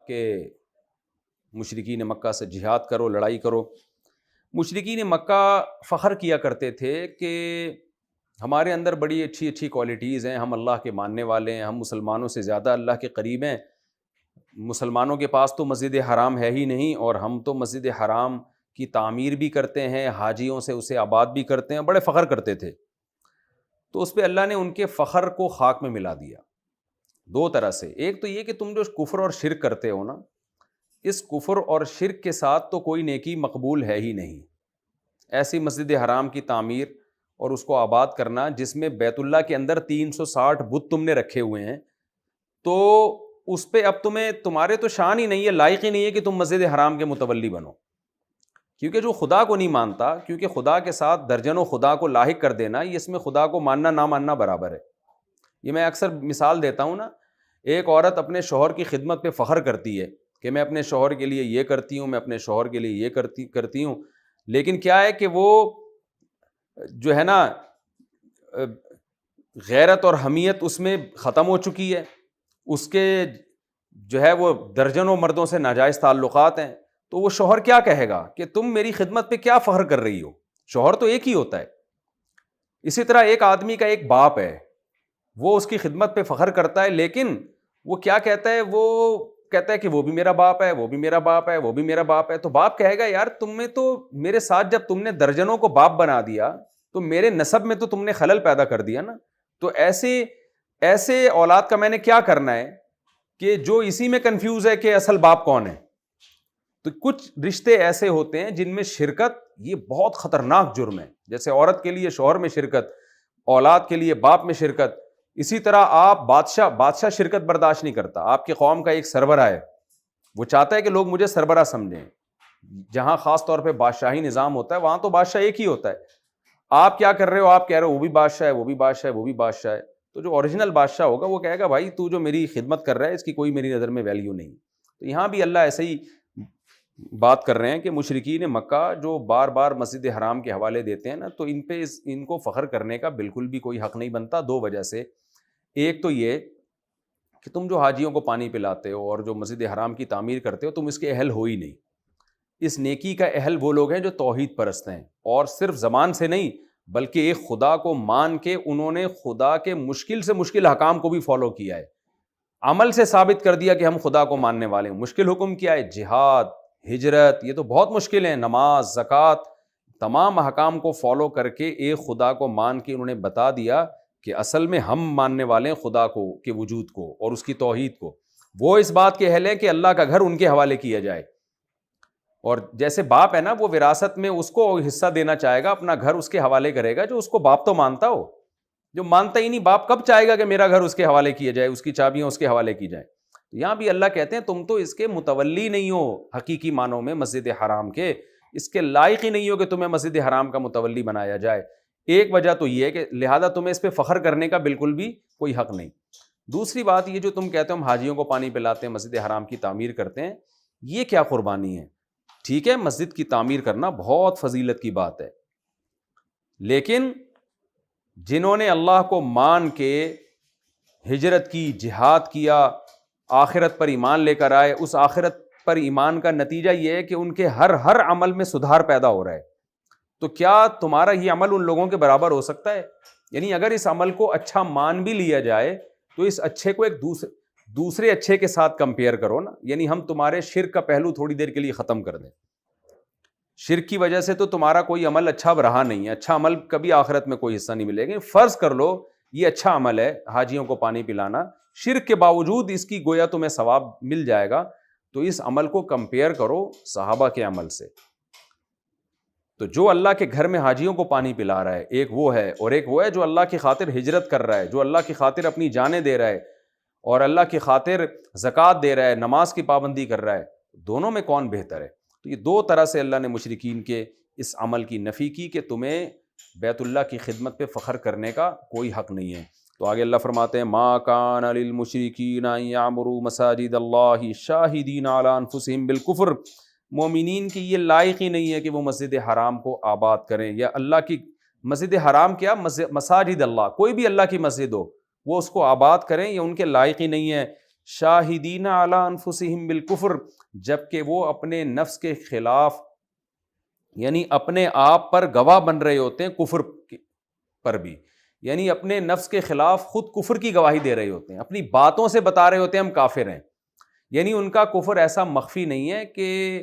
کہ مشرکین مکہ سے جہاد کرو، لڑائی کرو۔ مشرکین مکہ فخر کیا کرتے تھے کہ ہمارے اندر بڑی اچھی اچھی کوالٹیز ہیں، ہم اللہ کے ماننے والے ہیں، ہم مسلمانوں سے زیادہ اللہ کے قریب ہیں، مسلمانوں کے پاس تو مسجد حرام ہے ہی نہیں، اور ہم تو مسجد حرام کی تعمیر بھی کرتے ہیں، حاجیوں سے اسے آباد بھی کرتے ہیں، بڑے فخر کرتے تھے۔ تو اس پہ اللہ نے ان کے فخر کو خاک میں ملا دیا دو طرح سے۔ ایک تو یہ کہ تم جو کفر اور شرک کرتے ہو نا، اس کفر اور شرک کے ساتھ تو کوئی نیکی مقبول ہے ہی نہیں۔ ایسی مسجد حرام کی تعمیر اور اس کو آباد کرنا جس میں بیت اللہ کے اندر 360 بت تم نے رکھے ہوئے ہیں، تو اس پہ اب تمہارے تو شان ہی نہیں ہے، لائق ہی نہیں ہے کہ تم مسجد حرام کے متولی بنو، کیونکہ جو خدا کو نہیں مانتا، کیونکہ خدا کے ساتھ درجنوں خدا کو لاحق کر دینا، یہ اس میں خدا کو ماننا نہ ماننا برابر ہے۔ یہ میں اکثر مثال دیتا ہوں نا، ایک عورت اپنے شوہر کی خدمت پہ فخر کرتی ہے کہ میں اپنے شوہر کے لیے یہ کرتی ہوں، میں اپنے شوہر کے لیے یہ کرتی ہوں، لیکن کیا ہے کہ وہ جو ہے نا غیرت اور حمیت اس میں ختم ہو چکی ہے، اس کے جو ہے وہ درجنوں مردوں سے ناجائز تعلقات ہیں، تو وہ شوہر کیا کہے گا کہ تم میری خدمت پہ کیا فخر کر رہی ہو؟ شوہر تو ایک ہی ہوتا ہے۔ اسی طرح ایک آدمی کا ایک باپ ہے، وہ اس کی خدمت پہ فخر کرتا ہے، لیکن وہ کیا کہتا ہے؟ وہ کہتا ہے کہ وہ بھی میرا باپ ہے، وہ بھی میرا باپ ہے، وہ بھی میرا باپ ہے۔ تو باپ کہے گا یار تم نے تو میرے ساتھ جب تم نے درجنوں کو باپ بنا دیا تو میرے نسب میں تو تم نے خلل پیدا کر دیا نا۔ تو ایسے اولاد کا میں نے کیا کرنا ہے کہ جو اسی میں کنفیوز ہے کہ اصل باپ کون ہے۔ تو کچھ رشتے ایسے ہوتے ہیں جن میں شرکت یہ بہت خطرناک جرم ہے، جیسے عورت کے لیے شوہر میں شرکت، اولاد کے لیے باپ میں شرکت۔ اسی طرح آپ بادشاہ شرکت برداشت نہیں کرتا۔ آپ کی قوم کا ایک سربراہ ہے، وہ چاہتا ہے کہ لوگ مجھے سربراہ سمجھیں۔ جہاں خاص طور پہ بادشاہی نظام ہوتا ہے وہاں تو بادشاہ ایک ہی ہوتا ہے۔ آپ کیا کر رہے ہو؟ آپ کہہ رہے ہو وہ بھی بادشاہ ہے، وہ بھی بادشاہ ہے، وہ بھی بادشاہ ہے۔ تو جو اوریجنل بادشاہ ہوگا وہ کہے گا بھائی تو جو میری خدمت کر رہا ہے اس کی کوئی میری نظر میں ویلیو نہیں۔ تو یہاں بھی اللہ ایسے ہی بات کر رہے ہیں کہ مشرکین مکہ جو بار بار مسجد حرام کے حوالے دیتے ہیں نا، تو ان کو فخر کرنے کا بالکل بھی کوئی حق نہیں بنتا، دو وجہ سے۔ ایک تو یہ کہ تم جو حاجیوں کو پانی پلاتے ہو اور جو مسجد حرام کی تعمیر کرتے ہو تم اس کے اہل ہو ہی نہیں۔ اس نیکی کا اہل وہ لوگ ہیں جو توحید پرست ہیں، اور صرف زبان سے نہیں بلکہ ایک خدا کو مان کے انہوں نے خدا کے مشکل سے مشکل حکام کو بھی فالو کیا ہے، عمل سے ثابت کر دیا کہ ہم خدا کو ماننے والے ہیں۔ مشکل حکم کیا ہے؟ جہاد، ہجرت، یہ تو بہت مشکل ہیں، نماز، زکوٰۃ، تمام احکام کو فالو کر کے ایک خدا کو مان کے انہوں نے بتا دیا کہ اصل میں ہم ماننے والے ہیں خدا کو کے وجود کو اور اس کی توحید کو۔ وہ اس بات کے اہل ہیں کہ اللہ کا گھر ان کے حوالے کیا جائے، اور جیسے باپ ہے نا وہ وراثت میں اس کو حصہ دینا چاہے گا، اپنا گھر اس کے حوالے کرے گا جو اس کو باپ تو مانتا ہو۔ جو مانتا ہی نہیں باپ کب چاہے گا کہ میرا گھر اس کے حوالے کیا جائے، اس کی چابیاں اس کے حوالے کی جائیں؟ یہاں بھی اللہ کہتے ہیں تم تو اس کے متولی نہیں ہو حقیقی معنوں میں مسجد حرام کے، اس کے لائق ہی نہیں ہو کہ تمہیں مسجد حرام کا متولی بنایا جائے۔ ایک وجہ تو یہ ہے کہ لہذا تمہیں اس پہ فخر کرنے کا بالکل بھی کوئی حق نہیں۔ دوسری بات یہ جو تم کہتے ہو ہم حاجیوں کو پانی پلاتے ہیں، مسجد حرام کی تعمیر کرتے ہیں، یہ کیا قربانی ہے؟ ٹھیک ہے مسجد کی تعمیر کرنا بہت فضیلت کی بات ہے، لیکن جنہوں نے اللہ کو مان کے ہجرت کی، جہاد کیا، آخرت پر ایمان لے کر آئے، اس آخرت پر ایمان کا نتیجہ یہ ہے کہ ان کے ہر عمل میں سدھار پیدا ہو رہا ہے۔ تو کیا تمہارا یہ عمل ان لوگوں کے برابر ہو سکتا ہے؟ یعنی اگر اس عمل کو اچھا مان بھی لیا جائے تو اس اچھے کو ایک دوسرے اچھے کے ساتھ کمپیئر کرو نا۔ یعنی ہم تمہارے شرک کا پہلو تھوڑی دیر کے لیے ختم کر دیں، شرک کی وجہ سے تو تمہارا کوئی عمل اچھا رہا نہیں ہے، اچھا عمل کبھی آخرت میں کوئی حصہ نہیں ملے گا۔ فرض کر لو یہ اچھا عمل ہے حاجیوں کو پانی پلانا، شرک کے باوجود اس کی گویا تمہیں ثواب مل جائے گا، تو اس عمل کو کمپیئر کرو صحابہ کے عمل سے۔ تو جو اللہ کے گھر میں حاجیوں کو پانی پلا رہا ہے ایک وہ ہے، اور ایک وہ ہے جو اللہ کی خاطر ہجرت کر رہا ہے، جو اللہ کی خاطر اپنی جانیں دے رہا ہے اور اللہ کی خاطر زکوٰۃ دے رہا ہے، نماز کی پابندی کر رہا ہے۔ دونوں میں کون بہتر ہے؟ تو یہ دو طرح سے اللہ نے مشرکین کے اس عمل کی نفی کی کہ تمہیں بیت اللہ کی خدمت پہ فخر کرنے کا کوئی حق نہیں ہے۔ تو آگے اللہ فرماتے ہیں ما کان للمشرکین ان یعمروا مساجد اللہ شاہدین علی انفسہم بالکفر، مومنین کی یہ لائق ہی نہیں ہے کہ وہ مسجد حرام کو آباد کریں، یا اللہ کی مسجد حرام کیا مساجد اللہ، کوئی بھی اللہ کی مسجد ہو وہ اس کو آباد کریں، یہ ان کے لائق ہی نہیں ہے شاہدین علی انفسہم بالکفر، جبکہ وہ اپنے نفس کے خلاف یعنی اپنے آپ پر گواہ بن رہے ہوتے ہیں کفر پر بھی، یعنی اپنے نفس کے خلاف خود کفر کی گواہی دے رہے ہوتے ہیں، اپنی باتوں سے بتا رہے ہوتے ہیں ہم کافر ہیں، یعنی ان کا کفر ایسا مخفی نہیں ہے کہ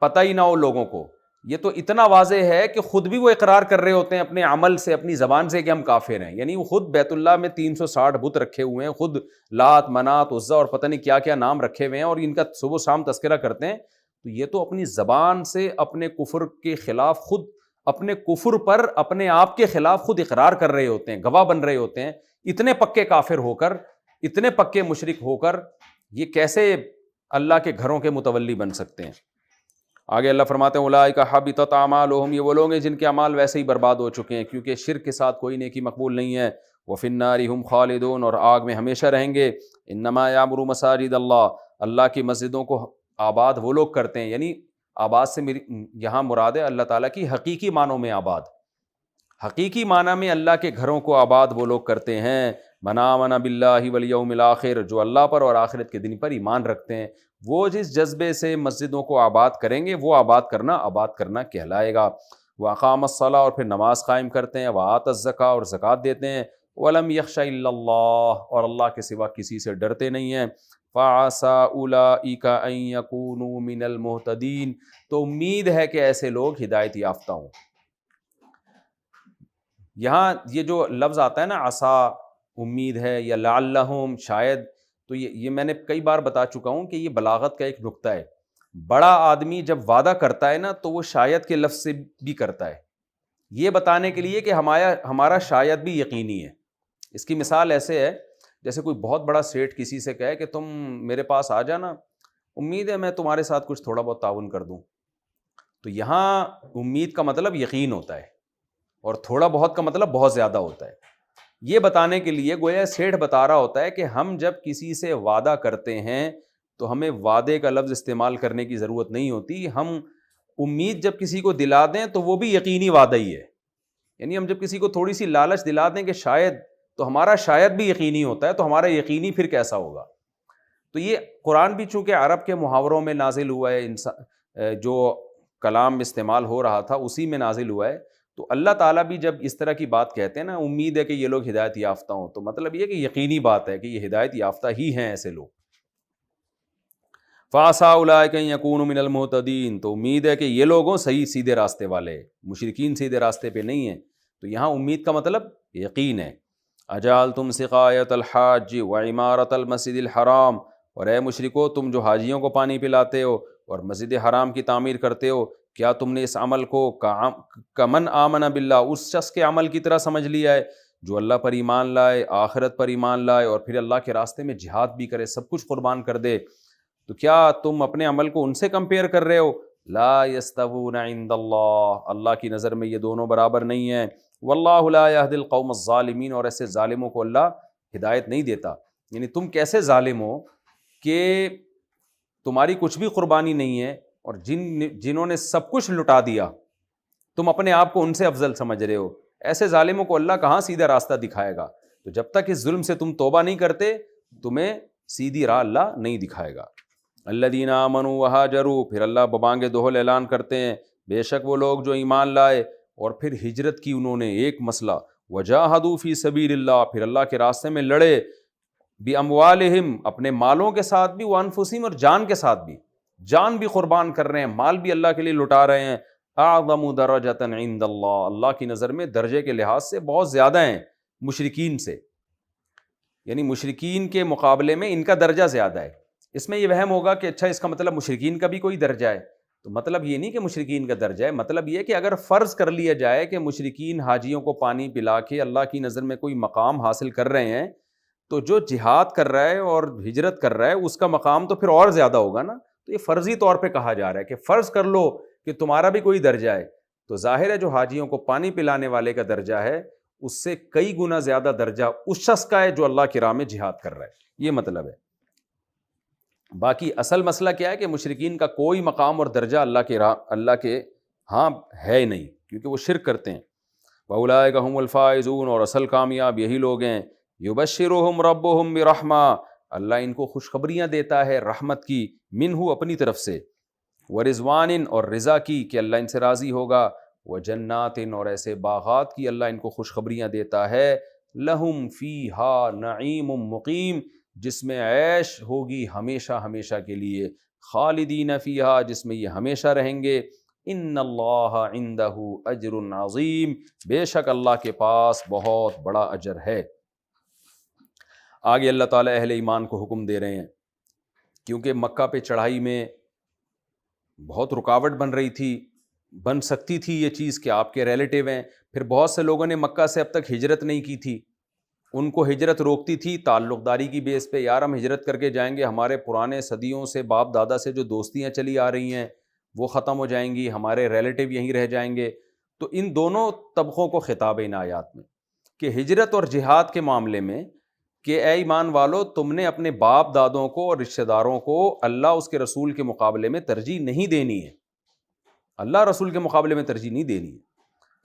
پتہ ہی نہ ہو لوگوں کو، یہ تو اتنا واضح ہے کہ خود بھی وہ اقرار کر رہے ہوتے ہیں اپنے عمل سے، اپنی زبان سے کہ ہم کافر ہیں، یعنی وہ خود بیت اللہ میں 360 بت رکھے ہوئے ہیں، خود لات منات عزا اور پتہ نہیں کیا کیا نام رکھے ہوئے ہیں اور ان کا صبح شام تذکرہ کرتے ہیں، تو یہ تو اپنی زبان سے اپنے کفر کے خلاف خود اپنے کفر پر اپنے آپ کے خلاف خود اقرار کر رہے ہوتے ہیں، گواہ بن رہے ہوتے ہیں، اتنے پکے کافر ہو کر، اتنے پکے مشرک ہو کر یہ کیسے اللہ کے گھروں کے متولی بن سکتے ہیں؟ آگے اللہ فرماتے ہیں اولئک حبطت اعمالهم، یہ وہ لوگ ہیں جن کے اعمال ویسے ہی برباد ہو چکے ہیں، کیونکہ شرک کے ساتھ کوئی نیکی مقبول نہیں ہے، وفی النار هم خالدون، اور آگ میں ہمیشہ رہیں گے، انما یعمر مساجد اللہ، اللہ کی مسجدوں کو آباد وہ لوگ کرتے ہیں، یعنی آباد سے یہاں مراد ہے اللہ تعالیٰ کی حقیقی معنوں میں آباد، حقیقی معنی میں اللہ کے گھروں کو آباد وہ لوگ کرتے ہیں، من آمن باللہ والیوم الاخر، جو اللہ پر اور آخرت کے دن پر ایمان رکھتے ہیں، وہ جس جذبے سے مسجدوں کو آباد کریں گے وہ آباد کرنا کہلائے گا، وَأَقَامَ الصَّلَاةَ، اور پھر نماز قائم کرتے ہیں، وَآتَى الزَّكَاةَ، اور زکوٰۃ دیتے ہیں، وَلَمْ يَخْشَ إِلَّا اللَّهَ، اور اللہ کے سوا کسی سے ڈرتے نہیں ہیں، فَعَسَىٰ أُولَٰئِكَ أَن يَكُونُوا مِنَ الْمُهْتَدِينَ، تو امید ہے کہ ایسے لوگ ہدایت یافتہ ہوں۔ یہاں یہ جو لفظ آتا ہے نا عسا، امید ہے، یا لعلہم، شاید، تو یہ میں نے کئی بار بتا چکا ہوں کہ یہ بلاغت کا ایک نقطہ ہے، بڑا آدمی جب وعدہ کرتا ہے نا تو وہ شاید کے لفظ سے بھی کرتا ہے، یہ بتانے کے لیے کہ ہمارا شاید بھی یقینی ہے۔ اس کی مثال ایسے ہے جیسے کوئی بہت بڑا سیٹ کسی سے کہے کہ تم میرے پاس آ جانا، امید ہے میں تمہارے ساتھ کچھ تھوڑا بہت تعاون کر دوں، تو یہاں امید کا مطلب یقین ہوتا ہے، اور تھوڑا بہت کا مطلب بہت زیادہ ہوتا ہے۔ یہ بتانے کے لیے گویا سیٹھ بتا رہا ہوتا ہے کہ ہم جب کسی سے وعدہ کرتے ہیں تو ہمیں وعدے کا لفظ استعمال کرنے کی ضرورت نہیں ہوتی، ہم امید جب کسی کو دلا دیں تو وہ بھی یقینی وعدہ ہی ہے، یعنی ہم جب کسی کو تھوڑی سی لالچ دلا دیں کہ شاید، تو ہمارا شاید بھی یقینی ہوتا ہے، تو ہمارا یقینی پھر کیسا ہوگا؟ تو یہ قرآن بھی چونکہ عرب کے محاوروں میں نازل ہوا ہے، جو کلام استعمال ہو رہا تھا اسی میں نازل ہوا ہے، تو اللہ تعالیٰ بھی جب اس طرح کی بات کہتے ہیں نا، امید ہے کہ یہ لوگ ہدایت یافتہ ہوں، تو مطلب یہ کہ یقینی بات ہے کہ یہ ہدایت یافتہ ہی ہیں ایسے لوگ۔ فَعَسَىٰ أُولَٰئِكَ أَن يَكُونُوا مِنَ الْمُهْتَدِينَ، تو امید ہے کہ یہ لوگوں صحیح سیدھے راستے والے، مشرکین سیدھے راستے پہ نہیں ہیں، تو یہاں امید کا مطلب یقین ہے۔ أَجَعَلْتُمْ سِقَايَةَ الْحَاجِّ وَعِمَارَةَ الْمَسْجِدِ الْحَرَامِ، اور اے مشرکو، تم جو حاجیوں کو پانی پلاتے ہو اور مسجد حرام کی تعمیر کرتے ہو، کیا تم نے اس عمل کو کمن آمن باللہ، اس شخص کے عمل کی طرح سمجھ لیا ہے جو اللہ پر ایمان لائے، آخرت پر ایمان لائے، اور پھر اللہ کے راستے میں جہاد بھی کرے، سب کچھ قربان کر دے، تو کیا تم اپنے عمل کو ان سے کمپیئر کر رہے ہو؟ لا یستوون عند اللہ، اللہ کی نظر میں یہ دونوں برابر نہیں ہیں، واللہ لا یہدی القوم الظالمین، اور ایسے ظالموں کو اللہ ہدایت نہیں دیتا۔ یعنی تم کیسے ظالم ہو کہ تمہاری کچھ بھی قربانی نہیں ہے، اور جنہوں نے سب کچھ لٹا دیا تم اپنے آپ کو ان سے افضل سمجھ رہے ہو، ایسے ظالموں کو اللہ کہاں سیدھا راستہ دکھائے گا؟ تو جب تک اس ظلم سے تم توبہ نہیں کرتے تمہیں سیدھی راہ اللہ نہیں دکھائے گا۔ الذین آمنوا وہاجروا، پھر اللہ ببانگ دہل اعلان کرتے ہیں بے شک وہ لوگ جو ایمان لائے اور پھر ہجرت کی انہوں نے، ایک مسئلہ، وجاہدوا فی سبیل اللہ، پھر اللہ کے راستے میں لڑے، باموالہم، اپنے مالوں کے ساتھ بھی، وانفسہم، اور جان کے ساتھ بھی، جان بھی قربان کر رہے ہیں، مال بھی اللہ کے لیے لٹا رہے ہیں، اعظم درجۃ عند اللہ، اللہ کی نظر میں درجے کے لحاظ سے بہت زیادہ ہیں مشرکین سے، یعنی مشرکین کے مقابلے میں ان کا درجہ زیادہ ہے۔ اس میں یہ وہم ہوگا کہ اچھا اس کا مطلب مشرکین کا بھی کوئی درجہ ہے، تو مطلب یہ نہیں کہ مشرکین کا درجہ ہے، مطلب یہ کہ اگر فرض کر لیا جائے کہ مشرکین حاجیوں کو پانی پلا کے اللہ کی نظر میں کوئی مقام حاصل کر رہے ہیں، تو جو جہاد کر رہا ہے اور ہجرت کر رہا ہے اس کا مقام تو پھر اور زیادہ ہوگا نا، تو یہ فرضی طور پہ کہا جا رہا ہے کہ فرض کر لو کہ تمہارا بھی کوئی درجہ ہے، تو ظاہر ہے جو حاجیوں کو پانی پلانے والے کا درجہ ہے اس سے کئی گنا زیادہ درجہ اس شخص کا ہے جو اللہ کی راہ میں جہاد کر رہا ہے، یہ مطلب ہے۔ باقی اصل مسئلہ کیا ہے کہ مشرکین کا کوئی مقام اور درجہ اللہ کے ہاں ہے نہیں، کیونکہ وہ شرک کرتے ہیں۔ وَأُولَٰئِكَ هُمُ الْفَائِزُونَ، اور اصل کامیاب یہی لوگ ہیں۔ یبشرہم ربہم برحمہ، اللہ ان کو خوشخبریاں دیتا ہے رحمت کی، منہ اپنی طرف سے، ورضوان اور رضا کی کہ اللہ ان سے راضی ہوگا، وجنات اور ایسے باغات کی اللہ ان کو خوشخبریاں دیتا ہے، لہم فیہا نعیم مقیم جس میں عیش ہوگی ہمیشہ ہمیشہ کے لیے، خالدین فیہا جس میں یہ ہمیشہ رہیں گے، ان اللہ عندہ اجر عظیم بے شک اللہ کے پاس بہت بڑا اجر ہے۔ آگے اللہ تعالیٰ اہل ایمان کو حکم دے رہے ہیں، کیونکہ مکہ پہ چڑھائی میں بہت رکاوٹ بن رہی تھی، بن سکتی تھی یہ چیز کہ آپ کے ریلیٹیو ہیں، پھر بہت سے لوگوں نے مکہ سے اب تک ہجرت نہیں کی تھی، ان کو ہجرت روکتی تھی تعلق داری کی بیس پہ، یار ہم ہجرت کر کے جائیں گے، ہمارے پرانے صدیوں سے باپ دادا سے جو دوستیاں چلی آ رہی ہیں وہ ختم ہو جائیں گی، ہمارے ریلیٹیو یہیں رہ جائیں گے۔ تو ان دونوں طبقوں کو خطاب ہے ان آیات میں کہ ہجرت اور جہاد کے معاملے میں کہ اے ایمان والو تم نے اپنے باپ دادوں کو اور رشتہ داروں کو اللہ اس کے رسول کے مقابلے میں ترجیح نہیں دینی ہے، اللہ رسول کے مقابلے میں ترجیح نہیں دینی ہے۔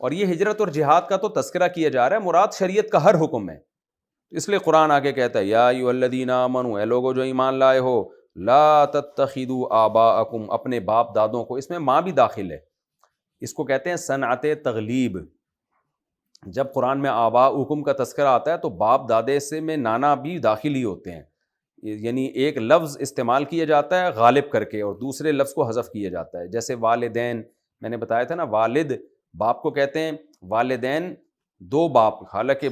اور یہ ہجرت اور جہاد کا تو تذکرہ کیا جا رہا ہے، مراد شریعت کا ہر حکم ہے، اس لیے قرآن آگے کہتا ہے یا ایھا الذین آمنوا، اے لوگو جو ایمان لائے ہو، لا تتخذوا آباءکم اپنے باپ دادوں کو، اس میں ماں بھی داخل ہے، اس کو کہتے ہیں صنعت تغلیب۔ جب قرآن میں آباءکم کا تذکرہ آتا ہے تو باپ دادے سے میں نانا بھی داخل ہی ہوتے ہیں، یعنی ایک لفظ استعمال کیا جاتا ہے غالب کر کے اور دوسرے لفظ کو حذف کیا جاتا ہے، جیسے والدین میں نے بتایا تھا نا، والد باپ کو کہتے ہیں، والدین دو باپ، حالانکہ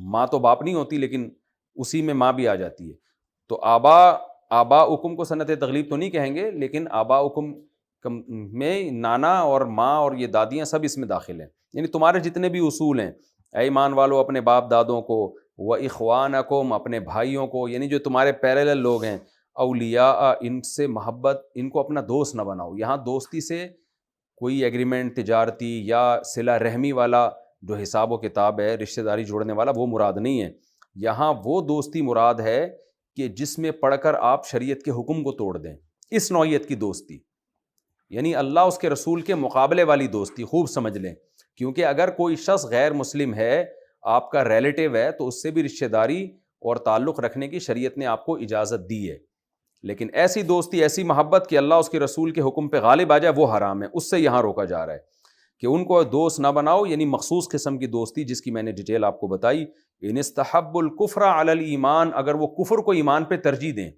ماں تو باپ نہیں ہوتی لیکن اسی میں ماں بھی آ جاتی ہے، تو آباءکم کو صنعت تغلیب تو نہیں کہیں گے، لیکن آباءکم میں نانا اور ماں اور یہ دادیاں سب اس میں داخل ہیں، یعنی تمہارے جتنے بھی اصول ہیں، اے ایمان والو اپنے باپ دادوں کو، وَإِخْوَانَكُمْ اپنے بھائیوں کو، یعنی جو تمہارے پیرالل لوگ ہیں، اولیاء ان سے محبت، ان کو اپنا دوست نہ بناؤ۔ یہاں دوستی سے کوئی ایگریمنٹ تجارتی یا صلہ رحمی والا جو حساب و کتاب ہے، رشتہ داری جوڑنے والا، وہ مراد نہیں ہے، یہاں وہ دوستی مراد ہے کہ جس میں پڑھ کر آپ شریعت کے حکم کو توڑ دیں، اس نوعیت کی دوستی، یعنی اللہ اس کے رسول کے مقابلے والی دوستی، خوب سمجھ لیں، کیونکہ اگر کوئی شخص غیر مسلم ہے، آپ کا ریلیٹیو ہے، تو اس سے بھی رشتہ داری اور تعلق رکھنے کی شریعت نے آپ کو اجازت دی ہے، لیکن ایسی دوستی، ایسی محبت کہ اللہ اس کے رسول کے حکم پہ غالب آ جائے، وہ حرام ہے، اس سے یہاں روکا جا رہا ہے کہ ان کو دوست نہ بناؤ، یعنی مخصوص قسم کی دوستی جس کی میں نے ڈیٹیل آپ کو بتائی، ان استحب الکفر علی الایمان، اگر وہ کفر کو ایمان پہ ترجیح دیں،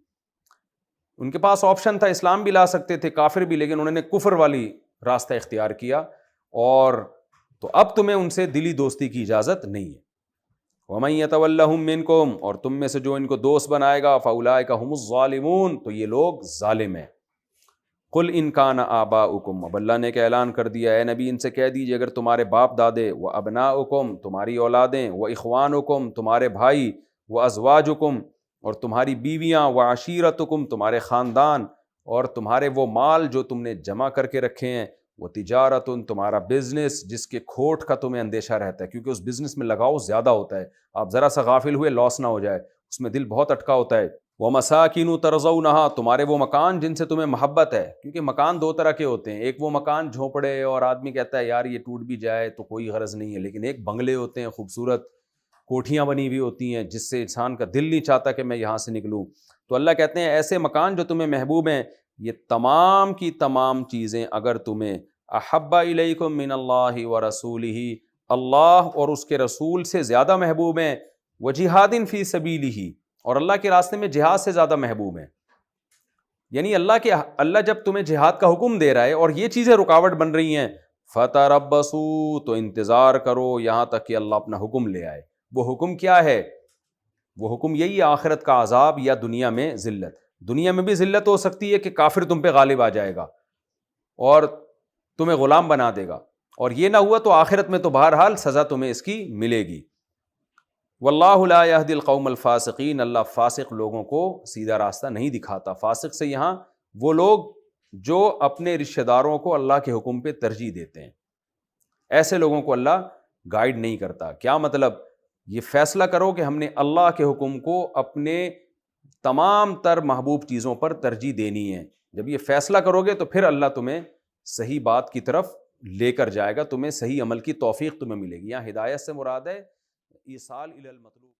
ان کے پاس آپشن تھا، اسلام بھی لا سکتے تھے، کافر بھی، لیکن انہوں نے کفر والی راستہ اختیار کیا، اور تو اب تمہیں ان سے دلی دوستی کی اجازت نہیں ہے۔ وَمَن يَتَوَلَّهُم مِّنكُمْ اور تم میں سے جو ان کو دوست بنائے گا، فَأُولَٰئِكَ هُمُ الظَّالِمُونَ تو یہ لوگ ظالم ہیں۔ قُلْ إِن كَانَ آبَاؤُكُمْ اب اللہ نے کہ اعلان کر دیا، اے نبی ان سے کہہ دیجئے اگر تمہارے باپ دادے، وَأَبْنَاؤُكُمْ تمہاری اولادیں، وَإِخْوَانُكُمْ تمہارے بھائی، وَأَزْوَاجُكُمْ اور تمہاری بیویاں، وَعَشِيرَتُكُمْ تمہارے خاندان، اور تمہارے وہ مال جو تم نے جمع کر کے رکھے ہیں، وَتِجَارَةٌ تمہارا بزنس جس کے کھوٹ کا تمہیں اندیشہ رہتا ہے، کیونکہ اس بزنس میں لگاؤ زیادہ ہوتا ہے، آپ ذرا سا غافل ہوئے لاس نہ ہو جائے، اس میں دل بہت اٹکا ہوتا ہے۔ وَمَسَاكِنُ تَرْضَوْنَهَا تمہارے وہ مکان جن سے تمہیں محبت ہے، کیونکہ مکان دو طرح کے ہوتے ہیں، ایک وہ مکان جھونپڑے اور آدمی کہتا ہے یار یہ ٹوٹ بھی جائے تو کوئی غرض نہیں ہے، لیکن ایک بنگلے ہوتے ہیں، خوبصورت کوٹھیاں بنی ہوئی ہوتی ہیں جس سے انسان کا دل نہیں چاہتا کہ میں یہاں سے نکلوں۔ تو اللہ کہتے ہیں ایسے مکان جو تمہیں محبوب ہیں، یہ تمام کی تمام چیزیں اگر تمہیں احب الیکم من اللہ ورسولہ، اللہ اور اس کے رسول سے زیادہ محبوب ہیں، وجہاد فی سبیلہ اور اللہ کے راستے میں جہاد سے زیادہ محبوب ہیں، یعنی اللہ جب تمہیں جہاد کا حکم دے رہا ہے اور یہ چیزیں رکاوٹ بن رہی ہیں، فتربصوا تو انتظار کرو یہاں تک کہ اللہ اپنا حکم لے آئے۔ وہ حکم کیا ہے؟ وہ حکم یہی ہے، آخرت کا عذاب یا دنیا میں ذلت۔ دنیا میں بھی ذلت ہو سکتی ہے کہ کافر تم پہ غالب آ جائے گا اور تمہیں غلام بنا دے گا، اور یہ نہ ہوا تو آخرت میں تو بہرحال سزا تمہیں اس کی ملے گی۔ واللہ لا یہدی القوم الفاسقین اللہ فاسق لوگوں کو سیدھا راستہ نہیں دکھاتا۔ فاسق سے یہاں وہ لوگ جو اپنے رشتہ داروں کو اللہ کے حکم پہ ترجیح دیتے ہیں، ایسے لوگوں کو اللہ گائیڈ نہیں کرتا۔ کیا مطلب؟ یہ فیصلہ کرو کہ ہم نے اللہ کے حکم کو اپنے تمام تر محبوب چیزوں پر ترجیح دینی ہے۔ جب یہ فیصلہ کرو گے تو پھر اللہ تمہیں صحیح بات کی طرف لے کر جائے گا، تمہیں صحیح عمل کی توفیق تمہیں ملے گی۔ یہاں ہدایت سے مراد ہے ایصال الی المطلوب۔